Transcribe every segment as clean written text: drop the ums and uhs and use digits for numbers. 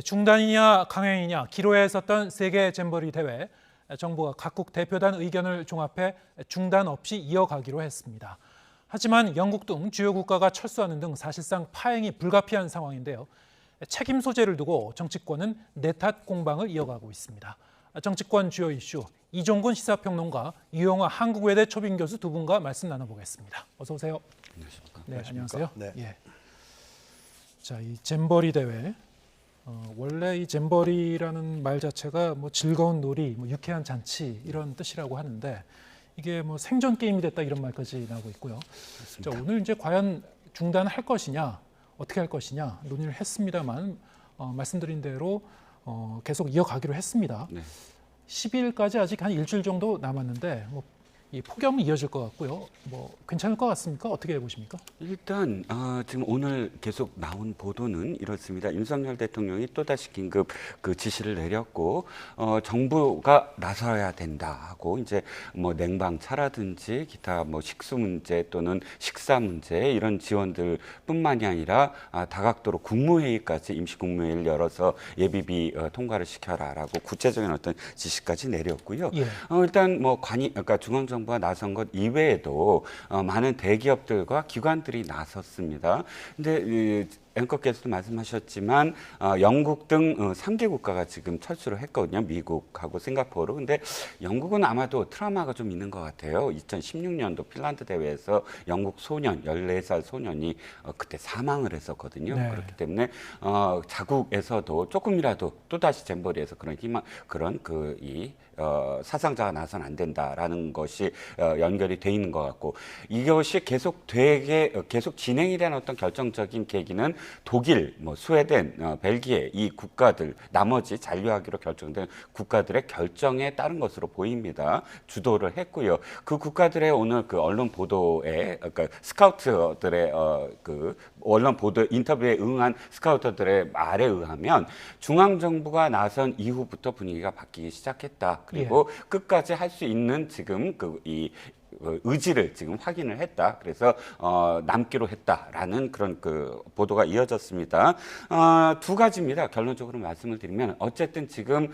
중단이냐 강행이냐 기로에 섰던 세계 잼버리 대회. 정부가 각국 대표단 의견을 종합해 중단 없이 이어가기로 했습니다. 하지만 영국 등 주요 국가가 철수하는 등 사실상 파행이 불가피한 상황인데요. 책임 소재를 두고 정치권은 내탓 공방을 이어가고 있습니다. 정치권 주요 이슈 이종근 시사평론가, 유영아 한국외대 초빙 교수 두 분과 말씀 나눠보겠습니다. 어서 오세요. 안녕하십니까. 네, 안녕하세요. 네. 예. 자, 이 잼버리 대회. 원래 이 잼버리라는 말 자체가 뭐 즐거운 놀이, 뭐 유쾌한 잔치 이런 뜻이라고 하는데 이게 뭐 생존 게임이 됐다 이런 말까지 나오고 있고요. 자, 오늘 이제 과연 중단할 것이냐, 어떻게 할 것이냐 논의를 했습니다만 말씀드린 대로 계속 이어가기로 했습니다. 네. 10일까지 아직 한 일주일 정도 남았는데 뭐 이 폭염은 이어질 것 같고요. 뭐 괜찮을 것 같습니까? 어떻게 보십니까? 일단 지금 오늘 계속 나온 보도는 이렇습니다. 윤석열 대통령이 또다시 긴급 그 지시를 내렸고 정부가 나서야 된다 하고 이제 뭐 냉방차라든지 기타 뭐 식수 문제 또는 식사 문제 이런 지원들뿐만이 아니라 다각도로 국무회의까지 임시국무회의를 열어서 예비비 통과를 시켜라라고 구체적인 어떤 지시까지 내렸고요. 예. 일단 뭐 그러니까 중앙정부가 나선 것 이외에도 많은 대기업들과 기관들이 나섰습니다. 근데 앵커께서도 말씀하셨지만 영국 등 3개 국가가 지금 철수를 했거든요. 미국하고 싱가포르. 근데 영국은 아마도 트라우마가 좀 있는 것 같아요. 2016년도 핀란드 대회에서 영국 소년, 14살 소년이 그때 사망을 했었거든요. 네. 그렇기 때문에 자국에서도 조금이라도 또다시 잼버리에서 그런 사상자가 나서는 안 된다라는 것이 연결이 돼 있는 것 같고, 이것이 계속 진행이 되는 어떤 결정적인 계기는 독일, 스웨덴, 벨기에 이 국가들, 나머지 잔류하기로 결정된 국가들의 결정에 따른 것으로 보입니다. 주도를 했고요. 그 국가들의 오늘 그 언론 보도에, 그러니까 스카우터들의 언론 보도 인터뷰에 응한 스카우터들의 말에 의하면 중앙 정부가 나선 이후부터 분위기가 바뀌기 시작했다. 그리고 끝까지 할 수 있는 지금 의지를 지금 확인을 했다. 그래서 남기로 했다라는 그런 보도가 이어졌습니다. 두 가지입니다. 결론적으로 말씀을 드리면 어쨌든 지금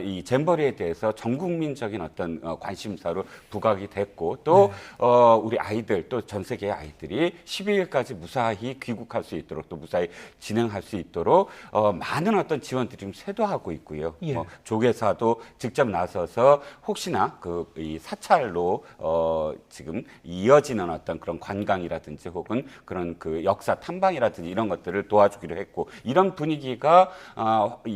이 잼버리에 대해서 전 국민적인 어떤 관심사로 부각이 됐고 또 우리 아이들 또 전 세계의 아이들이 12일까지 무사히 귀국할 수 있도록 또 무사히 진행할 수 있도록 많은 어떤 지원들이 좀 쇄도하고 있고요. 조계사도 직접 나서서 혹시나 이 사찰로 지금 이어지는 어떤 그런 관광이라든지 혹은 그런 역사 탐방이라든지 이런 것들을 도와주기로 했고, 이런 분위기가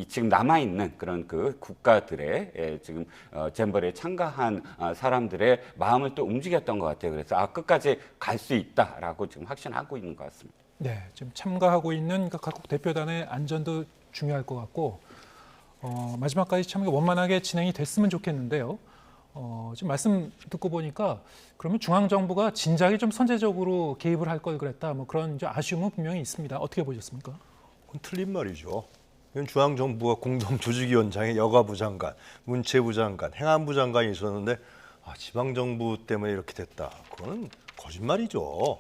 지금 남아있는 그런 국가들의 지금 잼버리에 참가한 사람들의 마음을 또 움직였던 것 같아요. 그래서 끝까지 갈 수 있다라고 지금 확신하고 있는 것 같습니다. 네, 지금 참가하고 있는 각국 대표단의 안전도 중요할 것 같고 마지막까지 참 원만하게 진행이 됐으면 좋겠는데요. 지금 말씀 듣고 보니까 그러면 중앙정부가 진작에 좀 선제적으로 개입을 할 걸 그랬다. 뭐 그런 이제 아쉬움은 분명히 있습니다. 어떻게 보셨습니까? 그건 틀린 말이죠. 이건 중앙정부가 공동조직위원장에 여가부 장관, 문체부 장관, 행안부 장관이 있었는데 지방정부 때문에 이렇게 됐다. 그거는 거짓말이죠.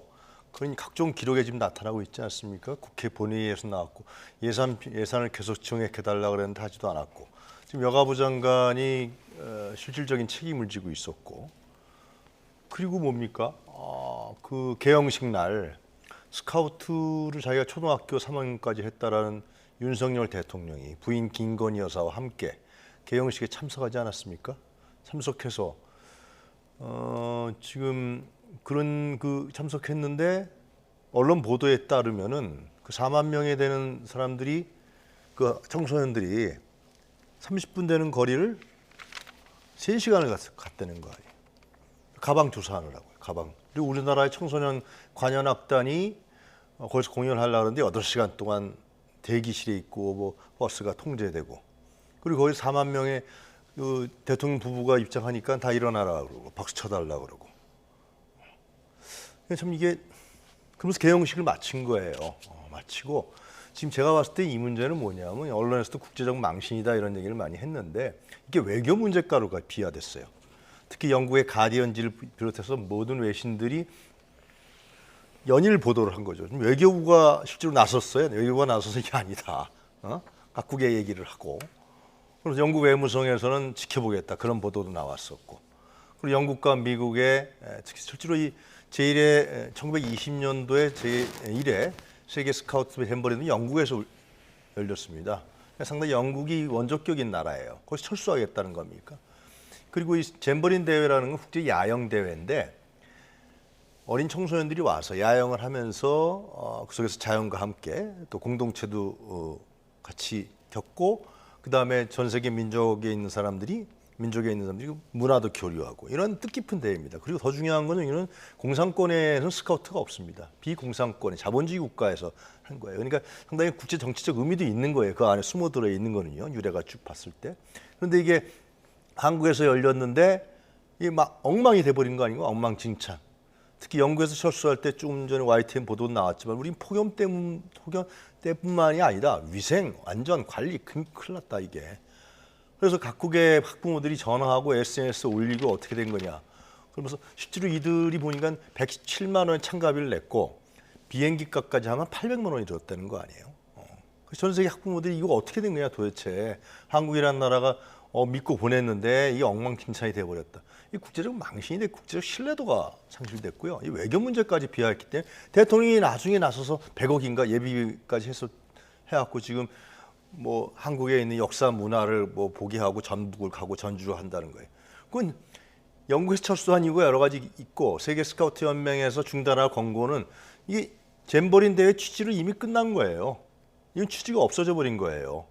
그건 각종 기록에 지금 나타나고 있지 않습니까? 국회 본회의에서 나왔고 예산을 계속 증액해달라고 그랬는데 하지도 않았고, 지금 여가부 장관이 실질적인 책임을 지고 있었고, 그리고 뭡니까? 그 개영식 날 스카우트를 자기가 초등학교 3학년까지 했다라는 윤석열 대통령이 부인 김건희 여사와 함께 개영식에 참석하지 않았습니까? 참석해서 지금 그런 참석했는데 언론 보도에 따르면은 4만 명에 되는 사람들이 청소년들이 30분 되는 거리를 3시간을 갔다는 거예요. 가방 조사하느라고요. 가방. 그리고 우리나라의 청소년 관현악단이 거기서 공연하려고 하는데 8시간 동안 대기실에 있고 버스가 통제되고, 그리고 거기 4만 명의 대통령 부부가 입장하니까 다 일어나라 그러고 박수 쳐달라고 그러고. 참 이게 그러면서 개영식을 마친 거예요. 마치고 지금 제가 봤을 때 이 문제는 뭐냐면 언론에서도 국제적 망신이다 이런 얘기를 많이 했는데 이게 외교 문제가루가 비화됐어요. 특히 영국의 가디언지를 비롯해서 모든 외신들이 연일 보도를 한 거죠. 외교부가 실제로 나섰어요. 외교부가 나서서 이게 아니다. 각국의 얘기를 하고, 그래서 영국 외무성에서는 지켜보겠다 그런 보도도 나왔었고, 그리고 영국과 미국의 특히 실제로 이 제1회 1920년도에 제1회 세계 스카우트 잼버리는 영국에서 열렸습니다. 상당히 영국이 원조격인 나라예요. 거기서 철수하겠다는 겁니까? 그리고 이 잼버린 대회라는 건 국제 야영 대회인데 어린 청소년들이 와서 야영을 하면서 그 속에서 자연과 함께 또 공동체도 같이 겪고, 그 다음에 전 세계 민족에 있는 사람들이 문화도 교류하고 이런 뜻깊은 대회입니다. 그리고 더 중요한 거는 이런 공산권에는 스카우트가 없습니다. 비공산권의 자본주의 국가에서 한 거예요. 그러니까 상당히 국제 정치적 의미도 있는 거예요. 그 안에 숨어 들어 있는 거는요. 유래가 쭉 봤을 때. 그런데 이게 한국에서 열렸는데 이게 막 엉망이 돼버린 거 아닌가? 엉망진창. 특히 영국에서 철수할 때 조금 전에 YTN 보도 나왔지만 우린 폭염 때뿐만이 아니라 위생, 안전, 관리 큰일 났다 이게. 그래서 각국의 학부모들이 전화하고 SNS에 올리고 어떻게 된 거냐. 그러면서 실제로 이들이 보니까 117만 원 참가비를 냈고 비행기 값까지 하면 800만 원이 들었다는 거 아니에요. 그래서 전 세계 학부모들이 이거 어떻게 된 거냐 도대체. 한국이라는 나라가 믿고 보냈는데 이게 엉망진창이 돼버렸다. 이 국제적 망신이 돼 국제적 신뢰도가 상실됐고요. 이 외교 문제까지 비화했기 때문에 대통령이 나중에 나서서 100억인가 예비까지 해갖고 지금 뭐 한국에 있는 역사 문화를 뭐 보게 하고 전북을 가고 전주를 한다는 거예요. 그건 영국에서 철수한 이유가 여러 가지 있고 세계 스카우트 연맹에서 중단할 권고는 이게 잼버린 대회 취지로 이미 끝난 거예요. 이건 취지가 없어져 버린 거예요.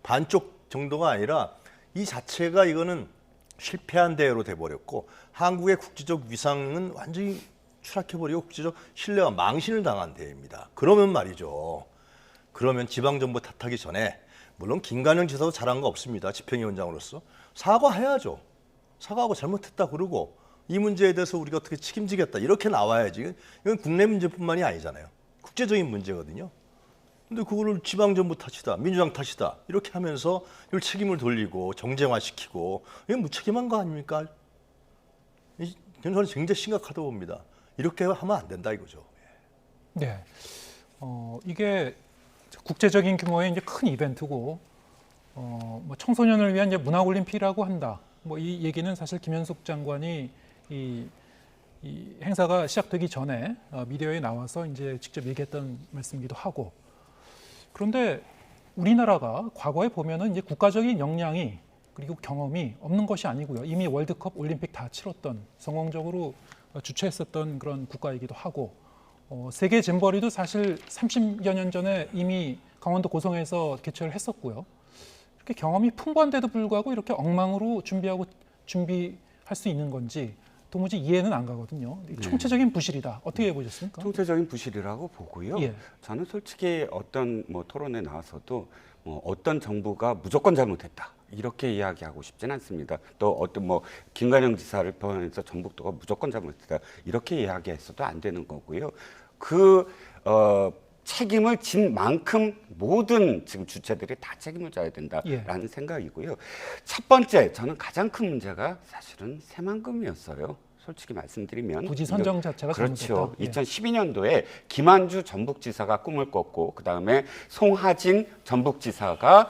반쪽 정도가 아니라 이 자체가 이거는 실패한 대회로 돼버렸고 한국의 국제적 위상은 완전히 추락해버리고 국제적 신뢰가 망신을 당한 대회입니다. 그러면 말이죠. 그러면 지방정부 탓하기 전에 물론 김관영 지사도 잘한 거 없습니다. 집행위원장으로서 사과해야죠. 사과하고 잘못했다 그러고 이 문제에 대해서 우리가 어떻게 책임지겠다 이렇게 나와야지. 이건 국내 문제뿐만이 아니잖아요. 국제적인 문제거든요. 근데 그거를 지방정부 탓이다, 민주당 탓이다 이렇게 하면서 이걸 책임을 돌리고 정쟁화시키고 이건 무책임한 거 아닙니까? 저는 굉장히 심각하다고 봅니다. 이렇게 하면 안 된다 이거죠. 네, 이게 국제적인 규모의 이제 큰 이벤트고, 뭐 청소년을 위한 이제 문화올림픽이라고 한다. 뭐 이 얘기는 사실 김현숙 장관이 이 행사가 시작되기 전에 미디어에 나와서 이제 직접 얘기했던 말씀이기도 하고. 그런데 우리나라가 과거에 보면은 이제 국가적인 역량이 그리고 경험이 없는 것이 아니고요. 이미 월드컵, 올림픽 다 치렀던 성공적으로 주최했었던 그런 국가이기도 하고, 세계 잼버리도 사실 30여 년 전에 이미 강원도 고성에서 개최를 했었고요. 이렇게 경험이 풍부한데도 불구하고 이렇게 엉망으로 준비할 수 있는 건지 도무지 이해는 안 가거든요. 총체적인 부실이다. 어떻게 보셨습니까? 총체적인 부실이라고 보고요. 예. 저는 솔직히 어떤 뭐 토론에 나와서도 어떤 정부가 무조건 잘못했다 이렇게 이야기하고 싶진 않습니다. 또 어떤 뭐 김관영 지사를 포함해서 전북도가 무조건 잘못했다 이렇게 이야기했어도 안 되는 거고요. 책임을 진 만큼 모든 지금 주체들이 다 책임을 져야 된다라는 생각이고요. 첫 번째, 저는 가장 큰 문제가 사실은 새만금이었어요. 솔직히 말씀드리면 부지 선정 자체가 그렇죠. 잘못됐다. 2012년도에 김한주 전북지사가 꿈을 꿨고 그 다음에 송하진 전북지사가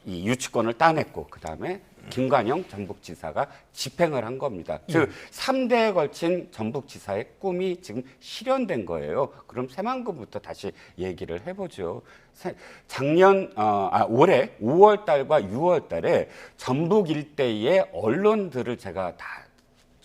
이 유치권을 따냈고 그 다음에 김관영 전북지사가 집행을 한 겁니다. 즉 3대에 걸친 전북지사의 꿈이 지금 실현된 거예요. 그럼 새만금부터 다시 얘기를 해보죠. 올해 5월 달과 6월 달에 전북 일대의 언론들을 제가 다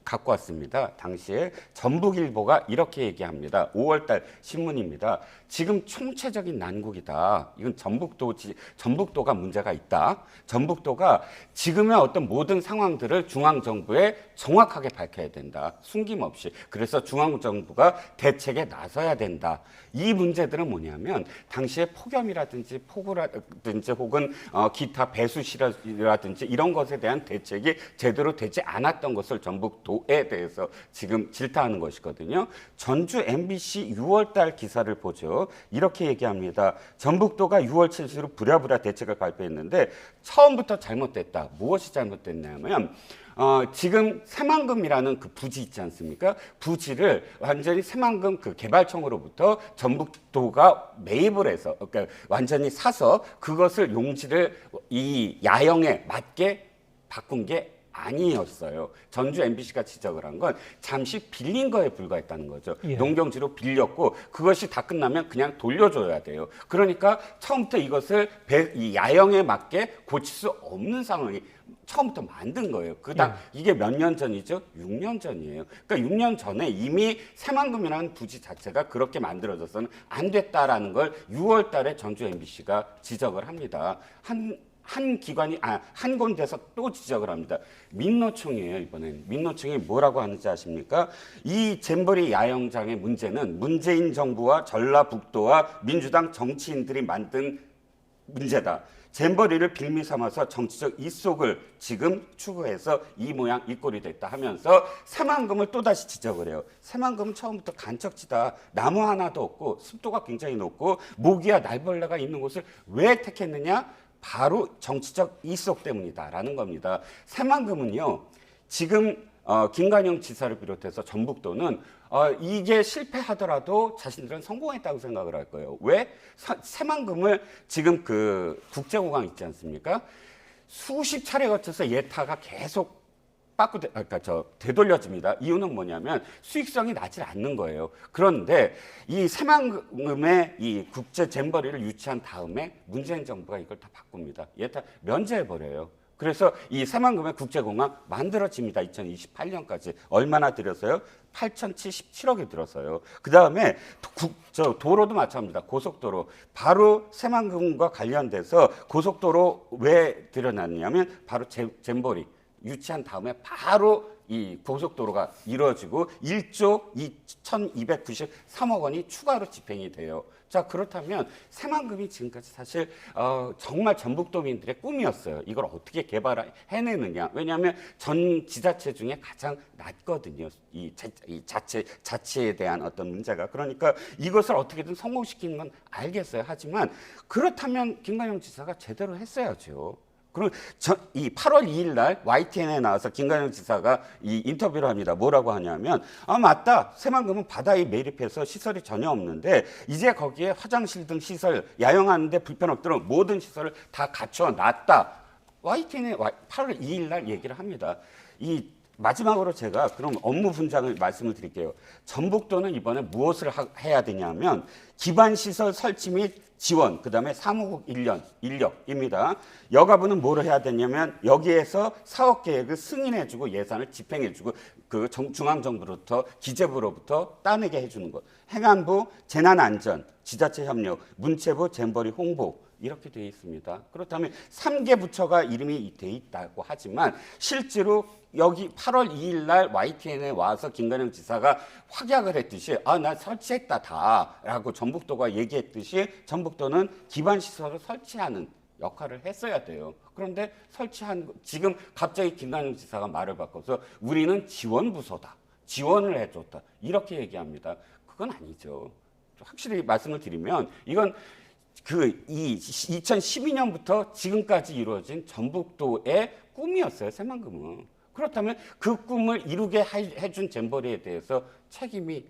갖고 왔습니다. 당시에 전북일보가 이렇게 얘기합니다. 5월달 신문입니다. 지금 총체적인 난국이다. 이건 전북도가 문제가 있다. 전북도가 지금의 어떤 모든 상황들을 중앙정부에 정확하게 밝혀야 된다. 숨김없이. 그래서 중앙정부가 대책에 나서야 된다. 이 문제들은 뭐냐면 당시에 폭염이라든지 폭우라든지 혹은 기타 배수시라든지 이런 것에 대한 대책이 제대로 되지 않았던 것을 전북도에 대해서 지금 질타하는 것이거든요. 전주 MBC 6월달 기사를 보죠. 이렇게 얘기합니다. 전북도가 6월 7일로 부랴부랴 대책을 발표했는데 처음부터 잘못됐다. 무엇이 잘못됐냐면 지금 새만금이라는 그 부지 있지 않습니까? 부지를 완전히 새만금 그 개발청으로부터 전북도가 매입을 해서, 그러니까 완전히 사서 그것을 용지를 이 야영에 맞게 바꾼 게 아니었어요. 전주 MBC가 지적을 한 건 잠시 빌린 거에 불과했다는 거죠. 예. 농경지로 빌렸고 그것이 다 끝나면 그냥 돌려줘야 돼요. 그러니까 처음부터 이것을 이 야영에 맞게 고칠 수 없는 상황이 처음부터 만든 거예요. 그다음 이게 몇 년 전이죠? 6년 전이에요. 그러니까 6년 전에 이미 새만금이라는 부지 자체가 그렇게 만들어져서는 안 됐다라는 걸 6월 달에 전주 MBC가 지적을 합니다. 한 기관이 한 군데서 또 지적을 합니다. 민노총이에요. 이번엔 민노총이 뭐라고 하는지 아십니까? 이 잼버리 야영장의 문제는 문재인 정부와 전라북도와 민주당 정치인들이 만든 문제다. 잼버리를 빌미 삼아서 정치적 이속을 지금 추구해서 이 모양 이 꼴이 됐다 하면서 새만금을 또다시 지적을 해요. 새만금은 처음부터 간척지다. 나무 하나도 없고 습도가 굉장히 높고 모기와 날벌레가 있는 곳을 왜 택했느냐? 바로 정치적 이속 때문이다라는 겁니다. 새만금은요, 지금 김관영 지사를 비롯해서 전북도는 이게 실패하더라도 자신들은 성공했다고 생각을 할 거예요. 왜? 새만금을 지금 그 국제공항 있지 않습니까? 수십 차례 거쳐서 예타가 계속 되돌려집니다. 이유는 뭐냐면 수익성이 나질 않는 거예요. 그런데 이 새만금의 이 국제 잼버리를 유치한 다음에 문재인 정부가 이걸 다 바꿉니다. 예타 면제해버려요. 그래서 이 새만금의 국제공항 만들어집니다. 2028년까지. 얼마나 들여서요? 8,077억이 들어서요. 그 다음에 도로도 마찬가지입니다. 고속도로. 바로 새만금과 관련돼서 고속도로 왜 들여놨냐면 바로 잼버리. 유치한 다음에 바로 이 고속도로가 이루어지고 1조 2,293억 원이 추가로 집행이 돼요. 자, 그렇다면 새만금이 지금까지 사실 정말 전북도민들의 꿈이었어요. 이걸 어떻게 개발해내느냐. 왜냐하면 전 지자체 중에 가장 낮거든요. 이 자체에 대한 어떤 문제가. 그러니까 이것을 어떻게든 성공시키는 건 알겠어요. 하지만 그렇다면 김관영 지사가 제대로 했어야죠. 그리고 이 8월 2일 날 YTN에 나와서 김관영 지사가 이 인터뷰를 합니다. 뭐라고 하냐면 맞다. 새만금은 바다에 매립해서 시설이 전혀 없는데 이제 거기에 화장실 등 시설, 야영하는데 불편 없도록 모든 시설을 다 갖춰 놨다. YTN에 8월 2일 날 얘기를 합니다. 마지막으로 제가 그럼 업무 분장을 말씀을 드릴게요. 전북도는 이번에 무엇을 해야 되냐면 기반시설 설치 및 지원, 그다음에 사무국 인력입니다. 여가부는 뭐를 해야 되냐면 여기에서 사업 계획을 승인해주고 예산을 집행해주고 그 중앙정부로부터 기재부로부터 따내게 해주는 것. 행안부 재난안전, 지자체 협력, 문체부 잼버리 홍보 이렇게 되어 있습니다. 그렇다면 3개 부처가 이름이 돼 있다고 하지만 실제로 여기 8월 2일 날 YTN에 와서 김관영 지사가 확약을 했듯이 나 설치했다 다라고 전북도가 얘기했듯이 전북도는 기반시설을 설치하는 역할을 했어야 돼요. 그런데 지금 갑자기 김관영 지사가 말을 바꿔서 우리는 지원부서다. 지원을 해줬다. 이렇게 얘기합니다. 그건 아니죠. 확실히 말씀을 드리면 이건 이 2012년부터 지금까지 이루어진 전북도의 꿈이었어요. 새만금은. 그렇다면 그 꿈을 이루게 해준 잼버리에 대해서 책임이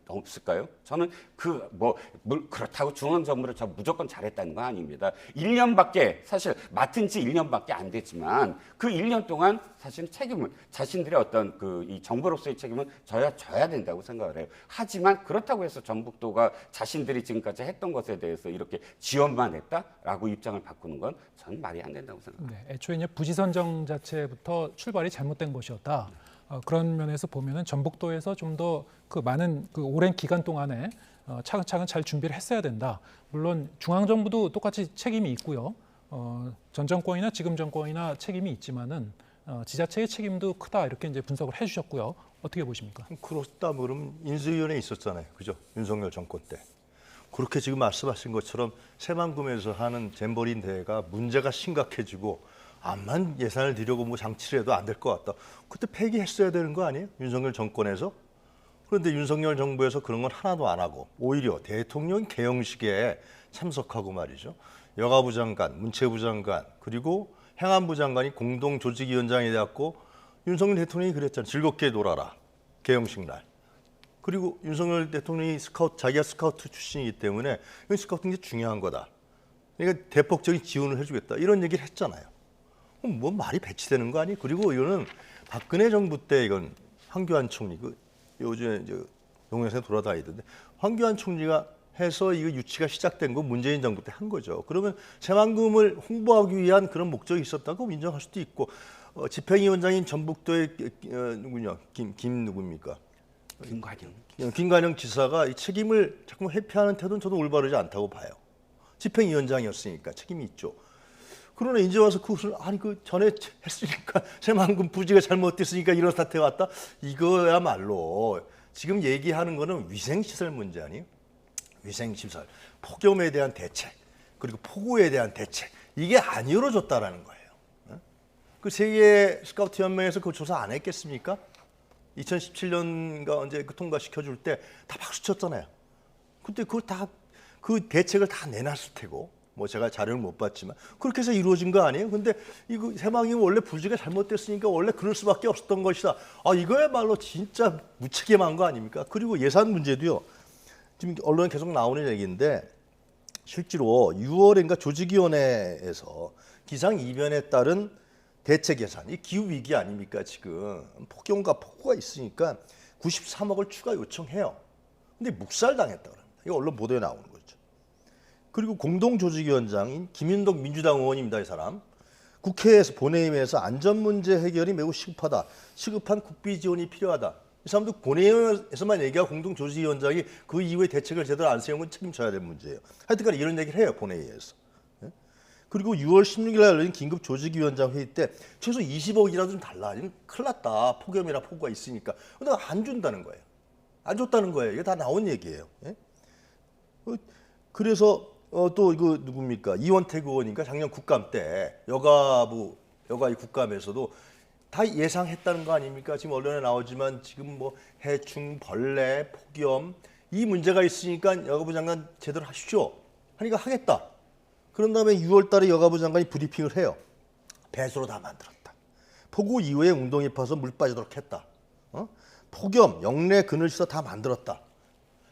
없을까요? 저는 그렇다고 중앙정부를 무조건 잘했다는 건 아닙니다. 1년밖에 사실 맡은 지 1년밖에 안 되지만 그 1년 동안 사실 책임을 자신들의 어떤 이 정부로서의 책임은 져야 된다고 생각을 해요. 하지만 그렇다고 해서 전북도가 자신들이 지금까지 했던 것에 대해서 이렇게 지원만 했다라고 입장을 바꾸는 건 저는 말이 안 된다고 생각합니다. 네, 애초에 이제 부지 선정 자체부터 출발이 잘못된 것이었다. 그런 면에서 보면은 전북도에서 좀 더 많은 오랜 기간 동안에 차근차근 잘 준비를 했어야 된다. 물론 중앙정부도 똑같이 책임이 있고요. 전 정권이나 지금 정권이나 책임이 있지만은 지자체의 책임도 크다 이렇게 이제 분석을 해주셨고요. 어떻게 보십니까? 그렇다 그러면 인수위원회 있었잖아요, 그죠? 윤석열 정권 때. 그렇게 지금 말씀하신 것처럼 새만금에서 하는 잼버리 대회가 문제가 심각해지고 암만 예산을 들여고 장치를 해도 안 될 것 같다. 그때 폐기했어야 되는 거 아니에요? 윤석열 정권에서. 그런데 윤석열 정부에서 그런 건 하나도 안 하고 오히려 대통령 개영식에 참석하고 말이죠. 여가부 장관, 문체부 장관 그리고 행안부 장관이 공동조직위원장이 되었고 윤석열 대통령이 그랬잖아요. 즐겁게 놀아라. 개영식 날. 그리고 윤석열 대통령이 자기가 스카우트 출신이기 때문에 이 스카우트는 게 중요한 거다. 그러니까 대폭적인 지원을 해주겠다. 이런 얘기를 했잖아요. 그럼 뭐 말이 배치되는 거 아니에요? 그리고 이거는 박근혜 정부 때 이건 황교안 총리, 요즘에 동영상에 돌아다니던데 황교안 총리가 해서 이거 유치가 시작된 거 문재인 정부 때 한 거죠. 그러면 새만금을 홍보하기 위한 그런 목적이 있었다고 인정할 수도 있고 집행위원장인 전북도의 누구냐 김 누굽니까? 김관영 지사가 이 책임을 자꾸 회피하는 태도는 저도 올바르지 않다고 봐요. 집행위원장이었으니까 책임이 있죠. 그러나 이제 와서 그것을 그 전에 했으니까 새만금 부지가 잘못됐으니까 이런 사태가 왔다. 이거야말로 지금 얘기하는 거는 위생시설 문제 아니에요? 위생시설, 폭염에 대한 대책, 그리고 폭우에 대한 대책 이게 안 이루어졌다라는 거예요. 그 세계 스카우트 연맹에서 그 조사 안 했겠습니까? 2017년가 언제 그 통과시켜줄 때 다 박수 쳤잖아요. 그때 그 대책을 다 내놨을 테고, 뭐 제가 자료를 못 봤지만 그렇게 해서 이루어진 거 아니에요? 근데 이거 새만금이 원래 부지가 잘못됐으니까 원래 그럴 수밖에 없었던 것이다. 이거야말로 진짜 무책임한 거 아닙니까? 그리고 예산 문제도요. 지금 언론에 계속 나오는 얘기인데 실제로 6월인가 조직위원회에서 기상 이변에 따른 대책 예산, 이 기후 위기 아닙니까 지금 폭염과 폭우가 있으니까 93억을 추가 요청해요. 근데 묵살당했다 그럽니다. 이거 언론 보도에 나오는 거죠. 그리고 공동조직위원장인 김윤덕 민주당 의원입니다. 이 사람 국회에서 본회의에서 안전 문제 해결이 매우 시급하다. 시급한 국비 지원이 필요하다. 이 사람도 본회의에서만 얘기하고 공동조직위원장이 그 이후에 대책을 제대로 안 세운 건 책임져야 될 문제예요. 하여튼간에 이런 얘기를 해요. 본회의에서. 그리고 6월 16일 날 열린 긴급 조직위원장 회의 때 최소 20억이라도 좀 달라. 아니면 큰일 났다. 폭염이나 폭우가 있으니까. 근데 안 준다는 거예요. 안 줬다는 거예요. 이게 다 나온 얘기예요. 그래서 또 이거 누굽니까? 이원택 의원인가 작년 국감 때 여가의 국감에서도 다 예상했다는 거 아닙니까? 지금 언론에 나오지만 지금 뭐 해충, 벌레, 폭염 이 문제가 있으니까 여가부 장관 제대로 하십시오. 하니까 하겠다. 그런 다음에 6월 달에 여가부 장관이 브리핑을 해요. 배수로 다 만들었다. 폭우 이후에 웅덩이 파서 물 빠지도록 했다. 폭염, 영내 그늘시설 다 만들었다.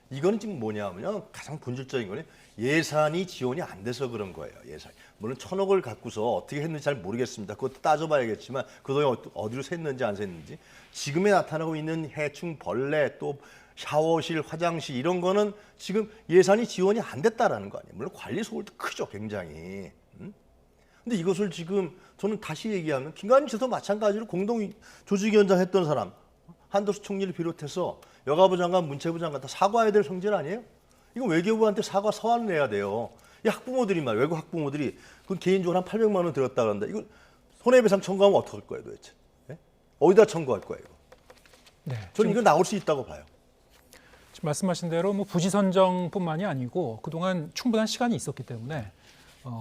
이거는 지금 뭐냐면요. 가장 본질적인 거는 예산이 지원이 안 돼서 그런 거예요. 예산. 물론 1,000억을 갖고서 어떻게 했는지 잘 모르겠습니다. 그것도 따져봐야겠지만 그 돈이 어디로 샜는지 안 샜는지. 지금에 나타나고 있는 해충, 벌레, 또 샤워실, 화장실 이런 거는 지금 예산이 지원이 안 됐다라는 거 아니에요. 물론 관리 소홀도 크죠, 굉장히. 근데 이것을 지금 저는 다시 얘기하면 김관영 지사도 마찬가지로 공동조직위원장 했던 사람 한덕수 총리를 비롯해서 여가부 장관, 문체부 장관 다 사과해야 될 성질 아니에요? 이거 외교부한테 사과 서한을 내야 돼요. 이 학부모들이 외국 학부모들이 그 개인적으로 한 800만 원 들었다 그런다. 이거 손해배상 청구하면 어떻게 할 거예요, 도대체? 네? 어디다 청구할 거예요? 네, 저는 이거 나올 수 있다고 봐요. 지금 말씀하신 대로 뭐 부지 선정뿐만이 아니고 그동안 충분한 시간이 있었기 때문에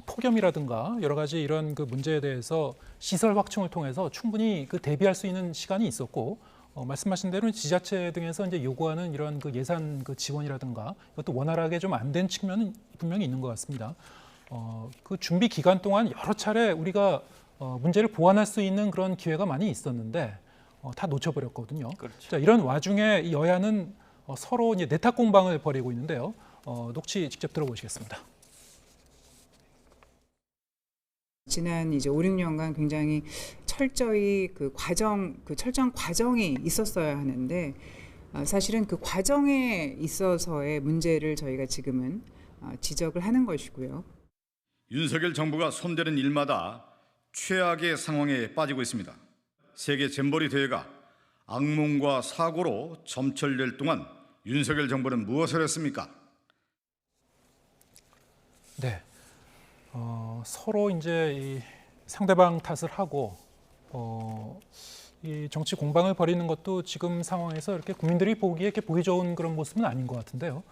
폭염이라든가 여러 가지 이런 그 문제에 대해서 시설 확충을 통해서 충분히 그 대비할 수 있는 시간이 있었고 말씀하신 대로 지자체 등에서 이제 요구하는 이런 그 예산 그 지원이라든가 이것도 원활하게 좀 안 된 측면은 분명히 있는 것 같습니다. 그 준비 기간 동안 여러 차례 우리가 문제를 보완할 수 있는 그런 기회가 많이 있었는데 다 놓쳐버렸거든요. 그렇죠. 자, 이런 와중에 이 여야는 서로 이제 내탁 공방을 벌이고 있는데요. 녹취 직접 들어보시겠습니다. 지난 이제 5, 6년간 굉장히 철저히 그 철저한 과정이 있었어야 하는데 사실은 그 과정에 있어서의 문제를 저희가 지금은 지적을 하는 것이고요. 윤석열 정부가 손대는 일마다 최악의 상황에 빠지고 있습니다. 세계 잼버리 대회가 악몽과 사고로 점철될 동안 윤석열 정부는 무엇을 했습니까? 네, 서로 이제 이 상대방 탓을 하고 이 정치 공방을 벌이는 것도 지금 상황에서 이렇게 국민들이 보기에 이렇게 보기 좋은 그런 모습은 아닌 것 같은데요.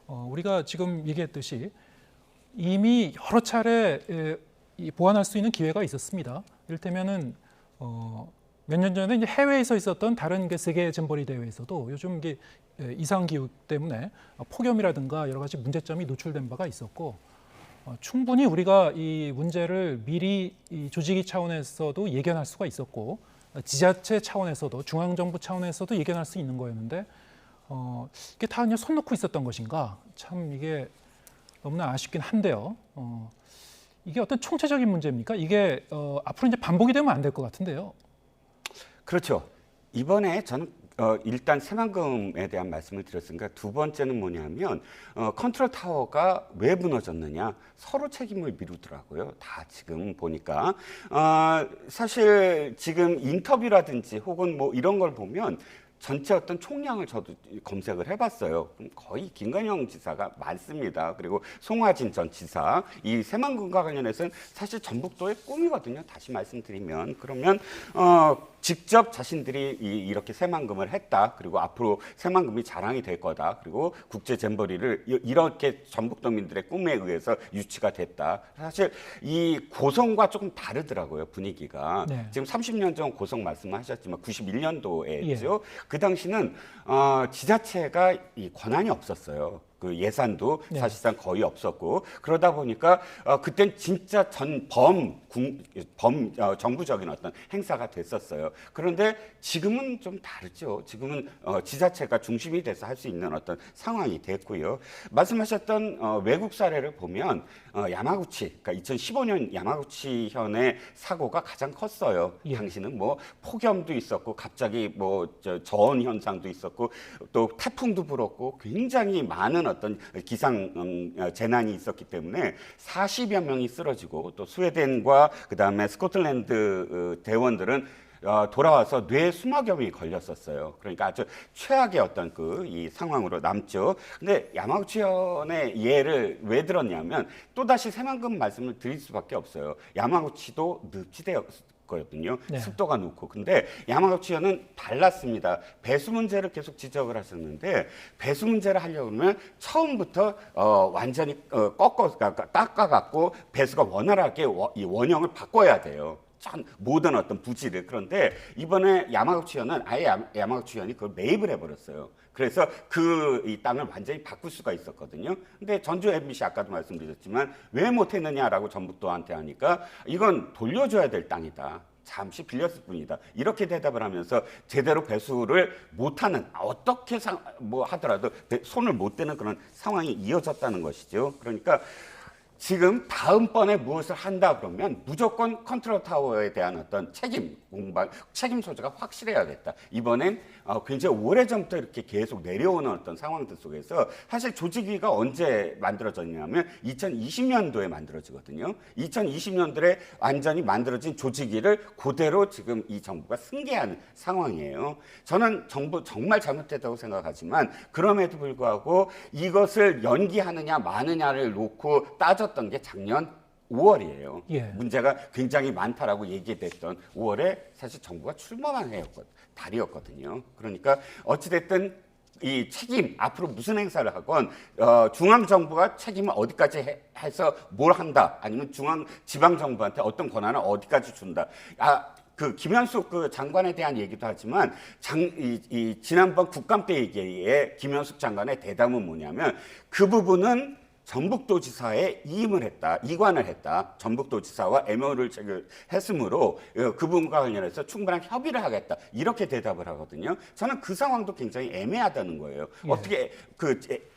우리가 지금 얘기했듯이 이미 여러 차례 보완할 수 있는 기회가 있었습니다. 이를테면은 몇 년 전에 이제 해외에서 있었던 다른 세계 잼버리 대회에서도 요즘 이게 이상 기후 때문에 폭염이라든가 여러 가지 문제점이 노출된 바가 있었고 충분히 우리가 이 문제를 미리 이 조직위 차원에서도 예견할 수가 있었고 지자체 차원에서도 중앙정부 차원에서도 이겨낼 수 있는 거였는데 이게 다 그냥 손 놓고 있었던 것인가? 참 이게 너무나 아쉽긴 한데요. 이게 어떤 총체적인 문제입니까? 이게 앞으로 이제 반복이 되면 안 될 것 같은데요. 그렇죠. 이번에 저는 일단 새만금에 대한 말씀을 드렸으니까 두 번째는 뭐냐면 컨트롤 타워가 왜 무너졌느냐 서로 책임을 미루더라고요. 다 지금 보니까 사실 지금 인터뷰라든지 혹은 뭐 이런 걸 보면 전체 어떤 총량을 저도 검색을 해봤어요. 그럼 거의 김관영 지사가 많습니다. 그리고 송화진 전 지사 이 새만금과 관련해서는 사실 전북도의 꿈이거든요. 다시 말씀드리면 그러면 직접 자신들이 이렇게 새만금을 했다. 그리고 앞으로 새만금이 자랑이 될 거다. 그리고 국제 잼버리를 이렇게 전북도민들의 꿈에 의해서 유치가 됐다. 사실 이 고성과 조금 다르더라고요. 분위기가. 네. 지금 30년 전 고성 말씀하셨지만 91년도에 예. 했죠. 그 당시는 지자체가 이 권한이 없었어요. 그 예산도 네. 사실상 거의 없었고 그러다 보니까 그땐 진짜 정부적인 어떤 행사가 됐었어요. 그런데 지금은 좀 다르죠. 지금은 지자체가 중심이 돼서 할 수 있는 어떤 상황이 됐고요. 말씀하셨던 외국 사례를 보면 야마구치, 그러니까 2015년 야마구치현의 사고가 가장 컸어요. 예. 당시는 뭐 폭염도 있었고 갑자기 뭐 저온 현상도 있었고 또 태풍도 불었고 굉장히 많은 어떤 기상 재난이 있었기 때문에 40여 명이 쓰러지고 또 스웨덴과 그다음에 스코틀랜드 대원들은 돌아와서 뇌 수막염이 걸렸었어요. 그러니까 아주 최악의 어떤 이 상황으로 남죠. 근데 야마구치현의 예를 왜 들었냐면 또다시 새만금 말씀을 드릴 수밖에 없어요. 야마구치도 늪지대였거든요. 네. 습도가 높고. 근데 야마구치현은 달랐습니다. 배수 문제를 계속 지적을 하셨는데 배수 문제를 하려고 하면 처음부터 완전히 깎아갖고 배수가 원활하게 이 원형을 바꿔야 돼요. 참 모든 어떤 부지를. 그런데 이번에 야마구치현은 아예 야마구치현이 그걸 매입을 해버렸어요. 그래서 이 땅을 완전히 바꿀 수가 있었거든요. 근데 전주 MBC 아까도 말씀드렸지만 왜 못했느냐라고 전북도한테 하니까 이건 돌려줘야 될 땅이다. 잠시 빌렸을 뿐이다. 이렇게 대답을 하면서 제대로 배수를 못하는 어떻게 하더라도 손을 못 대는 그런 상황이 이어졌다는 것이죠. 그러니까 지금 다음번에 무엇을 한다 그러면 무조건 컨트롤 타워에 대한 어떤 책임 소재가 확실해야겠다. 이번엔 굉장히 오래전부터 이렇게 계속 내려오는 어떤 상황들 속에서 사실 조직위가 언제 만들어졌냐면 2020년도에 만들어지거든요. 2020년도에 완전히 만들어진 조직위를 그대로 지금 이 정부가 승계하는 상황이에요. 저는 정부 정말 잘못됐다고 생각하지만 그럼에도 불구하고 이것을 연기하느냐 마느냐를 놓고 따졌던 게 작년 5월이에요. 예. 문제가 굉장히 많다라고 얘기됐던 5월에 사실 정부가 출범한 달이었거든요. 그러니까 어찌됐든 이 책임 앞으로 무슨 행사를 하건 중앙정부가 책임을 어디까지 해서 뭘 한다 아니면 지방정부한테 어떤 권한을 어디까지 준다. 김현숙 장관에 대한 얘기도 하지만 지난번 국감 때 얘기에 김현숙 장관의 대담은 뭐냐면 그 부분은 전북도지사에 이관을 했다. 전북도지사와 MOU를 체결했으므로 그 부분과 관련해서 충분한 협의를 하겠다. 이렇게 대답을 하거든요. 저는 그 상황도 굉장히 애매하다는 거예요. 예. 어떻게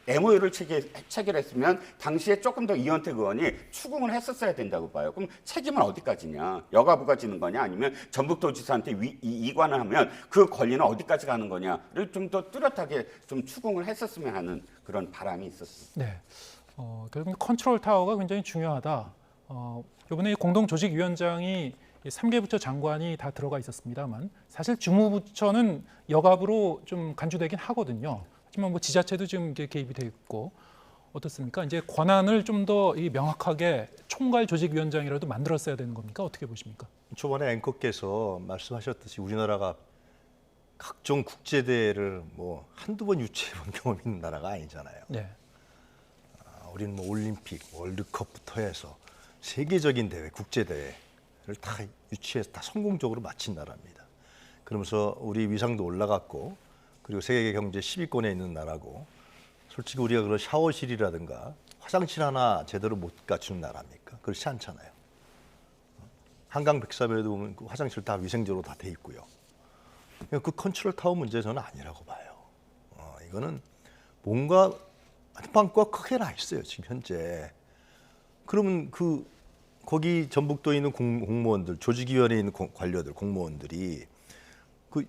MOU를 체결했으면 당시에 조금 더 이현택 의원이 추궁을 했었어야 된다고 봐요. 그럼 책임은 어디까지냐? 여가부가 지는 거냐? 아니면 전북도지사한테 이관을 하면 그 권리는 어디까지 가는 거냐를 좀 더 뚜렷하게 좀 추궁을 했었으면 하는 그런 바람이 있었습니다. 네. 결국 컨트롤 타워가 굉장히 중요하다. 이번에 공동조직위원장이 3개 부처 장관이 다 들어가 있었습니다만 사실 주무부처는 여갑으로 좀 간주되긴 하거든요. 하지만 뭐 지자체도 지금 이게 개입이 돼 있고 어떻습니까? 이제 권한을 좀 더 명확하게 총괄 조직위원장이라도 만들었어야 되는 겁니까? 어떻게 보십니까? 초반에 앵커께서 말씀하셨듯이 우리나라가 각종 국제대회를 뭐 한두 번 유치해 본 경험이 있는 나라가 아니잖아요. 네. 우리는 뭐 올림픽, 월드컵부터 해서 세계적인 대회, 국제대회를 다 유치해서 다 성공적으로 마친 나라입니다. 그러면서 우리 위상도 올라갔고 그리고 세계 경제 10위권에 있는 나라고 솔직히 우리가 그런 샤워실이라든가 화장실 하나 제대로 못 갖추는 나라입니까? 그렇지 않잖아요. 한강 백사배도 보면 그 화장실 다 위생적으로 다 돼 있고요. 그 컨트롤 타워 문제 저는 아니라고 봐요. 이거는 뭔가 빵꾸가 크게 나 있어요 지금 현재. 그러면 거기 전북도에 있는 공무원들, 조직위원회에 있는 관료들, 공무원들이 그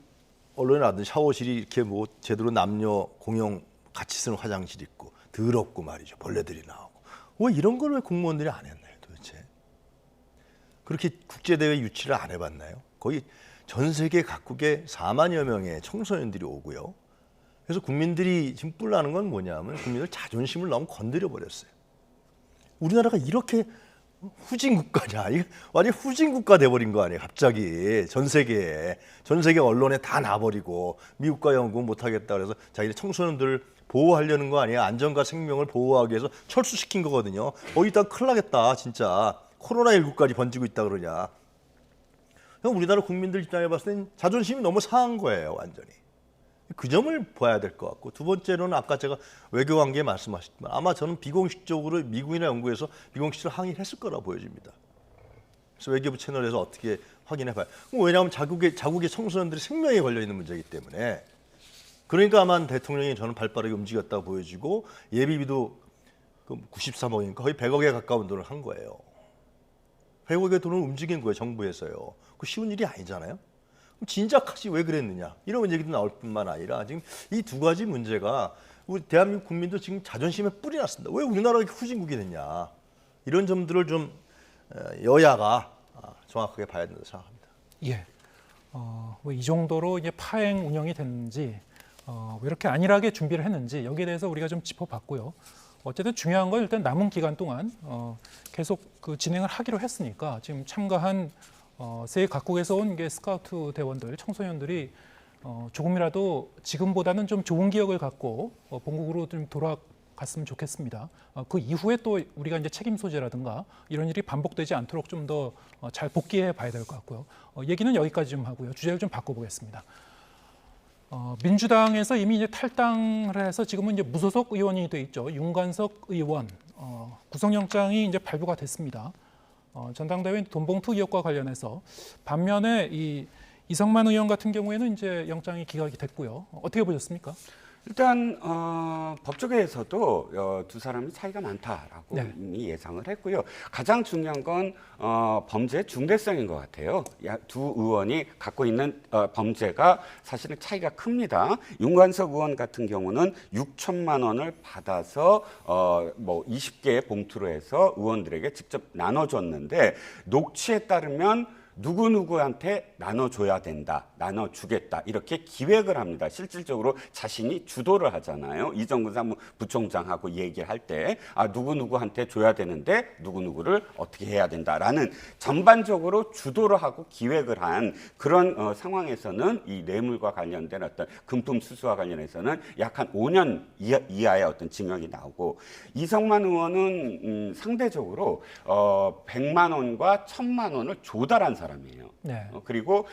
언론에 나왔던 샤워실이 이렇게 뭐 제대로 남녀 공용 같이 쓰는 화장실 있고 더럽고 말이죠. 벌레들이 나오고. 왜 이런 걸 왜 공무원들이 안 했나요 도대체? 그렇게 국제대회 유치를 안 해봤나요? 거의 전 세계 각국에 4만여 명의 청소년들이 오고요. 그래서 국민들이 지금 뿔나는 건 뭐냐면 국민들 자존심을 너무 건드려 버렸어요. 우리나라가 이렇게 후진 국가냐? 이게 완전 후진 국가 돼버린 거 아니에요? 갑자기 전 세계 언론에 다 나버리고 미국과 영국 못하겠다 그래서 자기네 청소년들 보호하려는 거 아니에요? 안전과 생명을 보호하기 위해서 철수시킨 거거든요. 이따 큰일 나겠다 진짜. 코로나19까지 번지고 있다 그러냐? 우리나라 국민들 입장에 봤을 땐 자존심이 너무 상한 거예요 완전히. 그 점을 봐야 될 것 같고, 두 번째로는 아까 제가 외교관계 말씀하셨지만 아마 저는 비공식적으로 미국이나 영국에서 비공식적으로 항의를 했을 거라 보여집니다. 그래서 외교부 채널에서 어떻게 확인해봐요. 왜냐하면 자국의 청소년들이 생명에 걸려있는 문제이기 때문에. 그러니까 아마 대통령이 저는 발빠르게 움직였다고 보여지고 예비비도 93억이니까 거의 100억에 가까운 돈을 한 거예요. 100억의 돈을 움직인 거예요 정부에서요. 그 쉬운 일이 아니잖아요. 진작하지 왜 그랬느냐 이런 얘기도 나올 뿐만 아니라 지금 이 두 가지 문제가 우리 대한민국 국민도 지금 자존심에 뿔이 났습니다. 왜 우리나라가 이렇게 후진국이 됐냐 이런 점들을 좀 여야가 정확하게 봐야 된다고 생각합니다. 예. 왜 이 정도로 이제 파행 운영이 됐는지, 왜 이렇게 안일하게 준비를 했는지 여기에 대해서 우리가 좀 짚어봤고요. 어쨌든 중요한 건 일단 남은 기간 동안 계속 그 진행을 하기로 했으니까 지금 참가한 세계 각국에서 온 게 스카우트 대원들, 청소년들이 조금이라도 지금보다는 좀 좋은 기억을 갖고 본국으로 좀 돌아갔으면 좋겠습니다. 그 이후에 또 우리가 이제 책임 소재라든가 이런 일이 반복되지 않도록 좀 더 잘 복귀해 봐야 될 것 같고요. 얘기는 여기까지 좀 하고요. 주제를 좀 바꿔보겠습니다. 민주당에서 이미 이제 탈당을 해서 지금은 이제 무소속 의원이 돼 있죠. 윤관석 의원 구속영장이 이제 발부가 됐습니다. 전당대회 돈봉투 의혹과 관련해서 반면에 이성만 의원 같은 경우에는 이제 영장이 기각이 됐고요. 어떻게 보셨습니까? 일단 법조계에서도 두 사람이 차이가 많다라고 네. 이미 예상을 했고요. 가장 중요한 건 범죄의 중대성인 것 같아요. 두 의원이 갖고 있는 범죄가 사실은 차이가 큽니다. 윤관석 의원 같은 경우는 6천만 원을 받아서 20개의 봉투로 해서 의원들에게 직접 나눠줬는데 녹취에 따르면 누구누구한테 나눠줘야 된다, 나눠주겠다 이렇게 기획을 합니다. 실질적으로 자신이 주도를 하잖아요. 이정근 사무부총장하고 얘기를 할 때 누구누구한테 줘야 되는데 누구누구를 어떻게 해야 된다라는 전반적으로 주도를 하고 기획을 한 그런 상황에서는 이 뇌물과 관련된 어떤 금품 수수와 관련해서는 약 한 5년 이하의 어떤 징역이 나오고, 이성만 의원은 상대적으로 100만 원과 1000만 원을 조달한 사람이에요. 네. 그리고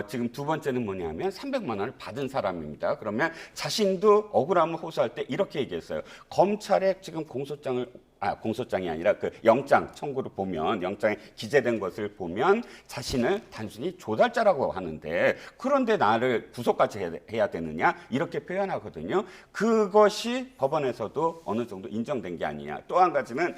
지금 두 번째는 뭐냐면 300만 원을 받은 사람입니다. 그러면 자신도 억울함을 호소할 때 이렇게 얘기했어요. 검찰에 지금 공소장이 아니라 그 영장 청구를 보면, 영장에 기재된 것을 보면 자신을 단순히 조달자라고 하는데 그런데 나를 구속까지 해야 되느냐 이렇게 표현하거든요. 그것이 법원에서도 어느 정도 인정된 게 아니냐. 또 한 가지는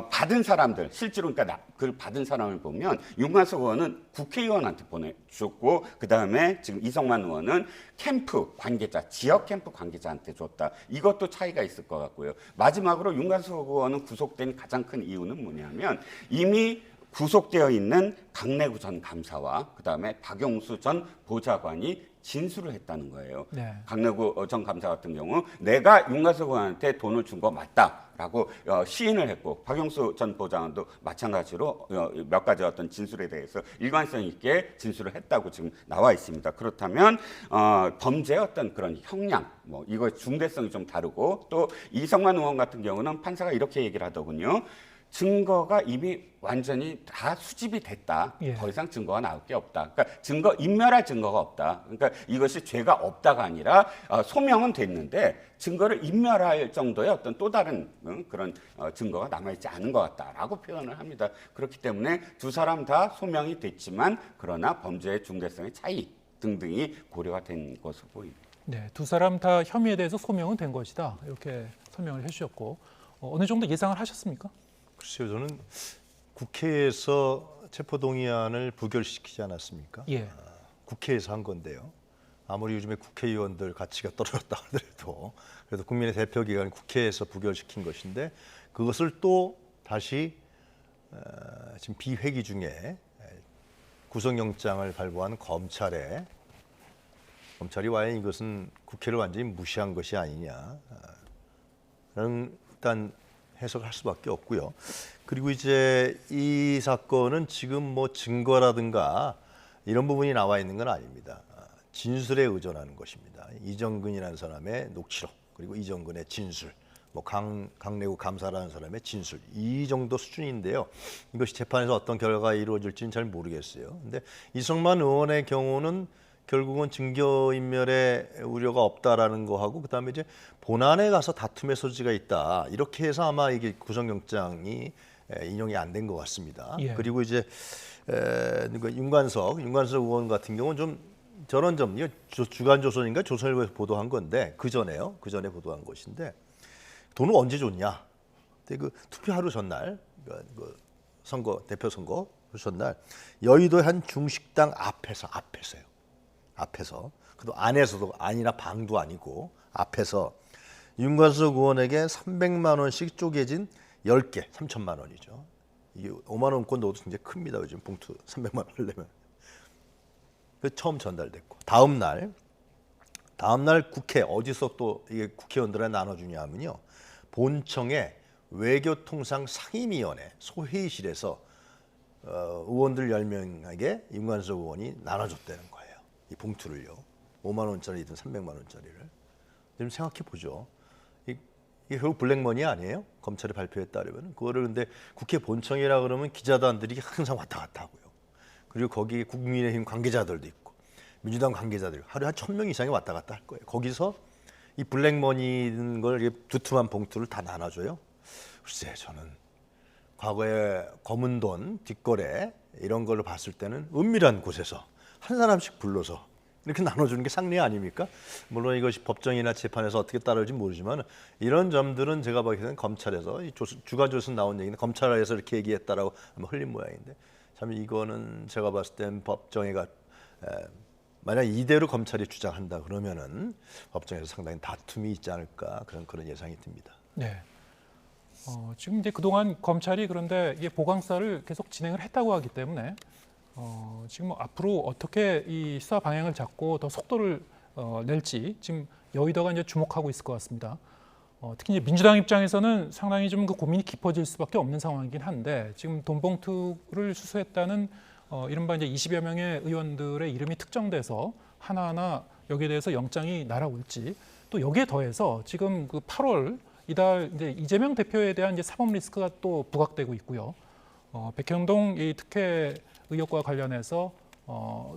받은 사람들, 실제로 그러니까 그걸 받은 사람을 보면 윤관석 의원은 국회의원한테 보내줬고, 그 다음에 지금 이성만 의원은 캠프 관계자, 지역 캠프 관계자한테 줬다. 이것도 차이가 있을 것 같고요. 마지막으로 윤관석 의원은 구속된 가장 큰 이유는 뭐냐면 이미 구속되어 있는 강내구 전 감사와 그 다음에 박용수 전 보좌관이 진술을 했다는 거예요. 네. 강내구 전 감사 같은 경우 내가 윤관석 의원한테 돈을 준 거 맞다라고 시인을 했고, 박용수 전 보좌관도 마찬가지로 몇 가지 어떤 진술에 대해서 일관성 있게 진술을 했다고 지금 나와 있습니다. 그렇다면 범죄의 어떤 그런 형량, 이거 중대성이 좀 다르고, 또 이성만 의원 같은 경우는 판사가 이렇게 얘기를 하더군요. 증거가 이미 완전히 다 수집이 됐다. 예. 더 이상 증거가 나올 게 없다. 그러니까 인멸할 증거가 없다. 그러니까 이것이 죄가 없다가 아니라 소명은 됐는데 증거를 인멸할 정도의 어떤 또 다른 그런 증거가 남아있지 않은 것 같다라고 표현을 합니다. 그렇기 때문에 두 사람 다 소명이 됐지만 그러나 범죄의 중대성의 차이 등등이 고려가 된 것으로 보입니다. 네, 두 사람 다 혐의에 대해서 소명은 된 것이다. 이렇게 설명을 해주셨고 어느 정도 예상을 하셨습니까? 글쎄요, 저는 국회에서 체포동의안을 부결시키지 않았습니까? 예. 국회에서 한 건데요. 아무리 요즘에 국회의원들 가치가 떨어졌다 하더라도 그래도 국민의 대표기관 국회에서 부결시킨 것인데 그것을 또 다시 지금 비회기 중에 구속영장을 발부한 검찰이 과연 이것은 국회를 완전히 무시한 것이 아니냐 라는 일단 해석할 수밖에 없고요. 그리고 이제 이 사건은 지금 뭐 증거라든가 이런 부분이 나와 있는 건 아닙니다. 진술에 의존하는 것입니다. 이정근이라는 사람의 녹취록 그리고 이정근의 진술, 뭐 강래구 감사라는 사람의 진술 이 정도 수준인데요. 이것이 재판에서 어떤 결과가 이루어질지는 잘 모르겠어요. 근데 이성만 의원의 경우는 결국은 증거인멸의 우려가 없다라는 거하고 그다음에 이제 본안에 가서 다툼의 소지가 있다 이렇게 해서 아마 이게 구속영장이 인용이 안 된 것 같습니다. 예. 그리고 이제 윤관석 의원 같은 경우는 좀 저런 점 이거 주간조선인가 조선일보에서 보도한 건데 그 전에 보도한 것인데 돈을 언제 줬냐? 근데 그 투표 하루 전날 그 대표 선거 전날 여의도의 한 중식당 앞에서요. 그도 안에서도 아니라 방도 아니고 앞에서 윤관석 의원에게 300만 원씩 쪼개진 10개 3천만 원이죠. 이게 5만 원권 넣어도 굉장히 큽니다. 요즘 봉투 300만 원 내면. 그 처음 전달됐고 다음 날 국회 어디서 또 이게 국회의원들에 나눠주냐 하면요. 본청의 외교통상 상임위원회 소회의실에서 의원들 10명에게 윤관석 의원이 나눠줬다는 거예요. 이 봉투를요. 5만 원짜리든 300만 원짜리를. 좀 생각해 보죠. 이게 결국 블랙머니 아니에요? 검찰의 발표에 따르면. 그거를 근데 국회 본청이라 그러면 기자단들이 항상 왔다 갔다 하고요. 그리고 거기에 국민의힘 관계자들도 있고 민주당 관계자들 하루에 한 1,000명 이상이 왔다 갔다 할 거예요. 거기서 이 블랙머니인 걸 두툼한 봉투를 다 나눠줘요. 글쎄 저는 과거에 검은 돈, 뒷거래 이런 걸로 봤을 때는 은밀한 곳에서 한 사람씩 불러서 이렇게 나눠주는 게 상례 아닙니까? 물론 이것이 법정이나 재판에서 어떻게 따라올지 모르지만 이런 점들은 제가 보기에는 검찰에서 주간조선 나온 얘기는 검찰에서 이렇게 얘기했다라고 흘린 모양인데 참 이거는 제가 봤을 땐 법정에가 만약 이대로 검찰이 주장한다 그러면은 법정에서 상당히 다툼이 있지 않을까 그런 예상이 듭니다. 네. 지금 이제 그동안 검찰이 그런데 이게 보강사를 계속 진행을 했다고 하기 때문에 지금 뭐 앞으로 어떻게 이 수사 방향을 잡고 더 속도를 낼지 지금 여의도가 이제 주목하고 있을 것 같습니다. 특히 이제 민주당 입장에서는 상당히 좀 그 고민이 깊어질 수밖에 없는 상황이긴 한데 지금 돈봉투를 수수했다는 이른바 이제 20여 명의 의원들의 이름이 특정돼서 하나하나 여기에 대해서 영장이 날아올지 또 여기에 더해서 지금 그 8월 이달 이제 이재명 대표에 대한 이제 사법 리스크가 또 부각되고 있고요. 백현동 이 특혜 의혹과 관련해서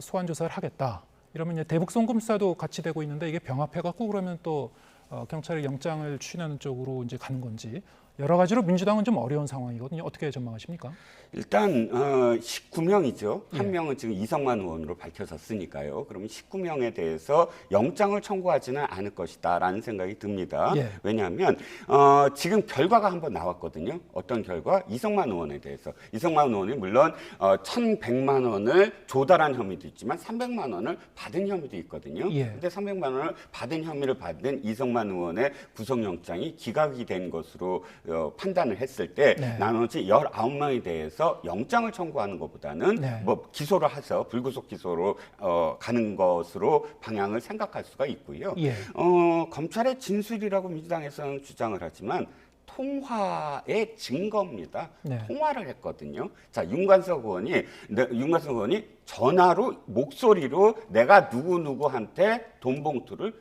소환 조사를 하겠다. 이러면 이제 대북송금 수사도 같이 되고 있는데 이게 병합해갖고 그러면 또 경찰이 영장을 추진하는 쪽으로 이제 가는 건지 여러 가지로 민주당은 좀 어려운 상황이거든요. 어떻게 전망하십니까? 일단 19명이죠. 예. 한 명은 지금 이성만 의원으로 밝혀졌으니까요. 그러면 19명에 대해서 영장을 청구하지는 않을 것이다라는 생각이 듭니다. 예. 왜냐하면 지금 결과가 한번 나왔거든요. 어떤 결과? 이성만 의원에 대해서. 이성만 의원이 물론 1,100만 원을 조달한 혐의도 있지만 300만 원을 받은 혐의도 있거든요. 예. 근데 300만 원을 받은 혐의를 받은 이성만 의원의 구속영장이 기각이 된 것으로 판단을 했을 때 네. 나머지 19명에 대해서 영장을 청구하는 것보다는 네. 뭐 기소를 해서 불구속 기소로 가는 것으로 방향을 생각할 수가 있고요. 예. 검찰의 진술이라고 민주당에서는 주장을 하지만 통화의 증거입니다. 네. 통화를 했거든요. 자, 윤관석 의원이 전화로 목소리로 내가 누구누구한테 돈 봉투를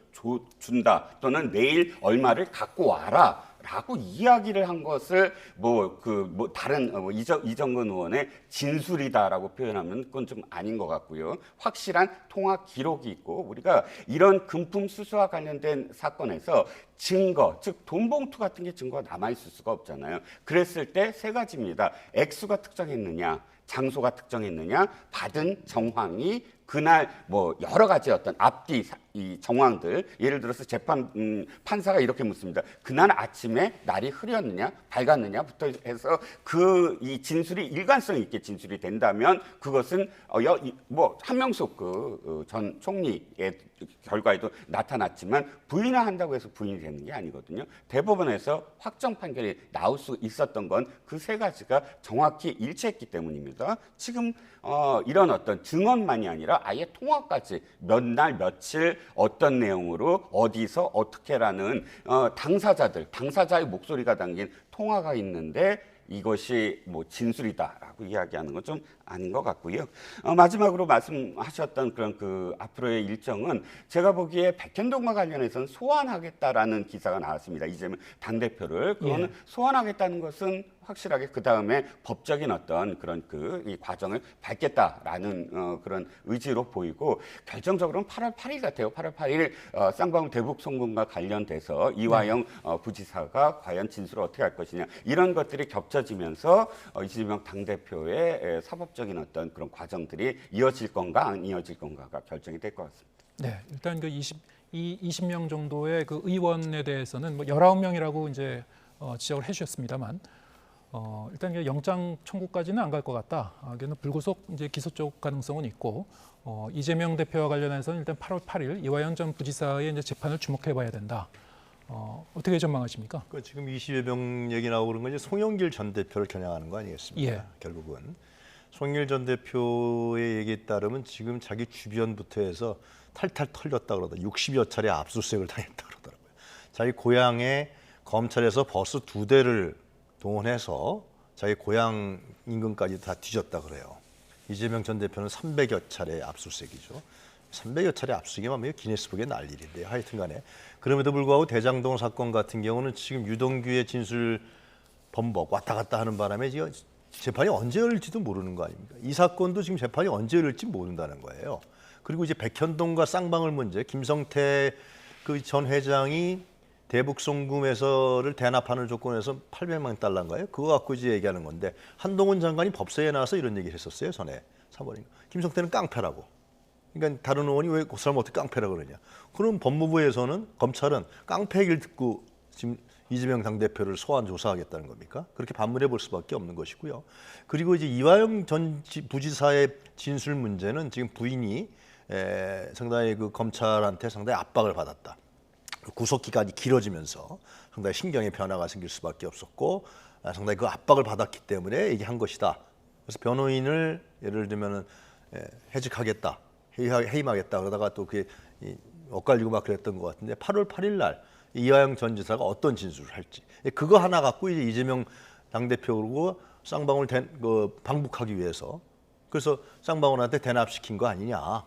준다 또는 내일 얼마를 갖고 와라. 라고 이야기를 한 것을 다른 이정근 의원의 진술이다라고 표현하면 그건 좀 아닌 것 같고요. 확실한 통화 기록이 있고 우리가 이런 금품 수수와 관련된 사건에서 증거, 즉 돈봉투 같은 게 증거가 남아있을 수가 없잖아요. 그랬을 때 세 가지입니다. 액수가 특정했느냐, 장소가 특정했느냐, 받은 정황이 그날 여러 가지 어떤 앞뒤 이 정황들, 예를 들어서 판사가 이렇게 묻습니다. 그날 아침에 날이 흐렸느냐, 밝았느냐부터 해서 이 진술이 일관성 있게 진술이 된다면 그것은 한명숙 전 총리의 결과에도 나타났지만 부인을 한다고 해서 부인이 되는 게 아니거든요. 대법원에서 확정 판결이 나올 수 있었던 건 그 세 가지가 정확히 일치했기 때문입니다. 지금 이런 어떤 증언만이 아니라 아예 통화까지 몇 날 며칠 어떤 내용으로 어디서 어떻게라는 당사자의 목소리가 담긴 통화가 있는데 이것이 진술이다라고 이야기하는 건 좀 아닌 것 같고요. 마지막으로 말씀하셨던 그런 앞으로의 일정은 제가 보기에 백현동과 관련해서는 소환하겠다라는 기사가 나왔습니다. 이재명 당대표를. 그거는 소환하겠다는 것은 확실하게 그 다음에 법적인 어떤 그런 이 과정을 밟겠다라는 그런 의지로 보이고 결정적으로는 8월 8일 같아요. 8월 8일 쌍방울 대북 송금과 관련돼서 이화영 부지사가 과연 진술을 어떻게 할 것이냐 이런 것들이 겹쳐지면서 이재명 당대표의 사법적인 어떤 그런 과정들이 이어질 건가 안 이어질 건가가 결정이 될 것 같습니다. 네, 일단 20명 정도의 의원에 대해서는 19명이라고 이제 지적을 해주셨습니다만. 일단 영장 청구까지는 안 갈 것 같다. 이게는 불구속 이제 기소 쪽 가능성은 있고 이재명 대표와 관련해서는 일단 8월 8일 이화영 전 부지사의 이제 재판을 주목해봐야 된다. 어떻게 전망하십니까? 지금 20여 명 얘기 나오고 그런 건 이제 송영길 전 대표를 겨냥하는 거 아니겠습니까? 예. 결국은 송영길 전 대표의 얘기에 따르면 지금 자기 주변부터 해서 탈탈 털렸다 그러다 60여 차례 압수수색을 당했다 그러더라고요. 자기 고향에 검찰에서 버스 2대를 동원해서 자기 고향 인근까지 다 뒤졌다 그래요. 이재명 전 대표는 300여 차례 압수수색이죠. 300여 차례 압수수색이면 기네스북에 날 일인데요. 하여튼간에 그럼에도 불구하고 대장동 사건 같은 경우는 지금 유동규의 진술 번복 왔다 갔다 하는 바람에 지금 재판이 언제 열릴지도 모르는 거 아닙니까? 이 사건도 지금 재판이 언제 열릴지 모른다는 거예요. 그리고 이제 백현동과 쌍방울 문제, 김성태 전 회장이 대북 송금에서를 대납하는 조건에서 800만 달러인가요? 그거 갖고 이제 얘기하는 건데 한동훈 장관이 법사위에 나와서 이런 얘기를 했었어요. 전에 3월인가. 김성태는 깡패라고. 그러니까 다른 의원이 왜 그 사람 어떻게 깡패라고 그러냐. 그럼 법무부에서는 검찰은 깡패 얘기를 듣고 지금 이재명 당대표를 소환 조사하겠다는 겁니까? 그렇게 반문해 볼 수밖에 없는 것이고요. 그리고 이제 이화영 전 부지사의 진술 문제는 지금 부인이 상당히 검찰한테 상당히 압박을 받았다. 구속 기간이 길어지면서 상당히 신경의 변화가 생길 수밖에 없었고 상당히 그 압박을 받았기 때문에 얘기한 것이다. 그래서 변호인을 예를 들면은 해직하겠다, 해임하겠다 그러다가 또 그게 엇갈리고 막 그랬던 것 같은데 8월 8일 날 이화영 전 지사가 어떤 진술을 할지 그거 하나 갖고 이제 이재명 당대표고 쌍방울 방북하기 위해서 그래서 쌍방울한테 대납시킨 거 아니냐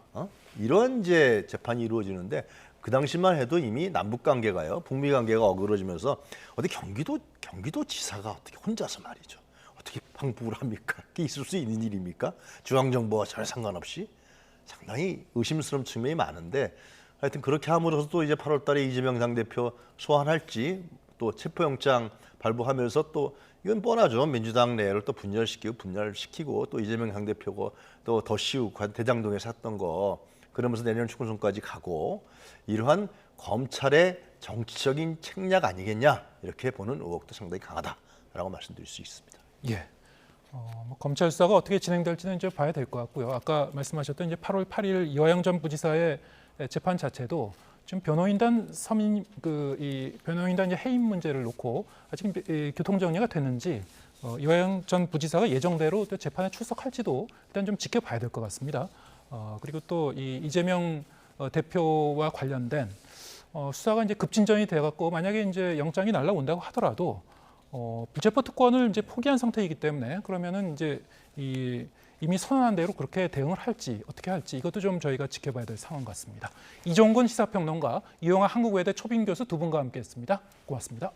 이런 이제 재판이 이루어지는데. 그 당시만 해도 이미 남북 관계가요, 북미 관계가 어그러지면서 어디 경기도 지사가 어떻게 혼자서 말이죠. 어떻게 방북을 합니까? 그게 있을 수 있는 일입니까? 중앙정부와 전혀 상관없이 상당히 의심스러운 측면이 많은데 하여튼 그렇게 함으로써 또 이제 8월달에 이재명 당대표 소환할지 또 체포영장 발부하면서 또 이건 뻔하죠. 민주당 내를 또 분열시키고 또 이재명 당대표고 또 더 씌우고 대장동에서 했던 거. 그러면서 내년 총선까지 가고 이러한 검찰의 정치적인 책략 아니겠냐 이렇게 보는 의혹도 상당히 강하다라고 말씀드릴 수 있습니다. 예, 검찰 수사가 어떻게 진행될지는 이제 봐야 될 것 같고요. 아까 말씀하셨던 이제 8월 8일 이화영 전 부지사의 재판 자체도 지금 변호인단 변호인단 이제 해임 문제를 놓고 아직 교통 정리가 됐는지 이화영 전 부지사가 예정대로 또 재판에 출석할지도 일단 좀 지켜봐야 될 것 같습니다. 그리고 또 이재명 대표와 관련된 수사가 이제 급진전이 돼갖고 만약에 이제 영장이 날라온다고 하더라도 불체포 특권을 이제 포기한 상태이기 때문에 그러면은 이제 이미 선언한 대로 그렇게 대응을 할지 어떻게 할지 이것도 좀 저희가 지켜봐야 될 상황 같습니다. 이종근 시사평론가, 이용하 한국외대 초빙 교수 두 분과 함께했습니다. 고맙습니다.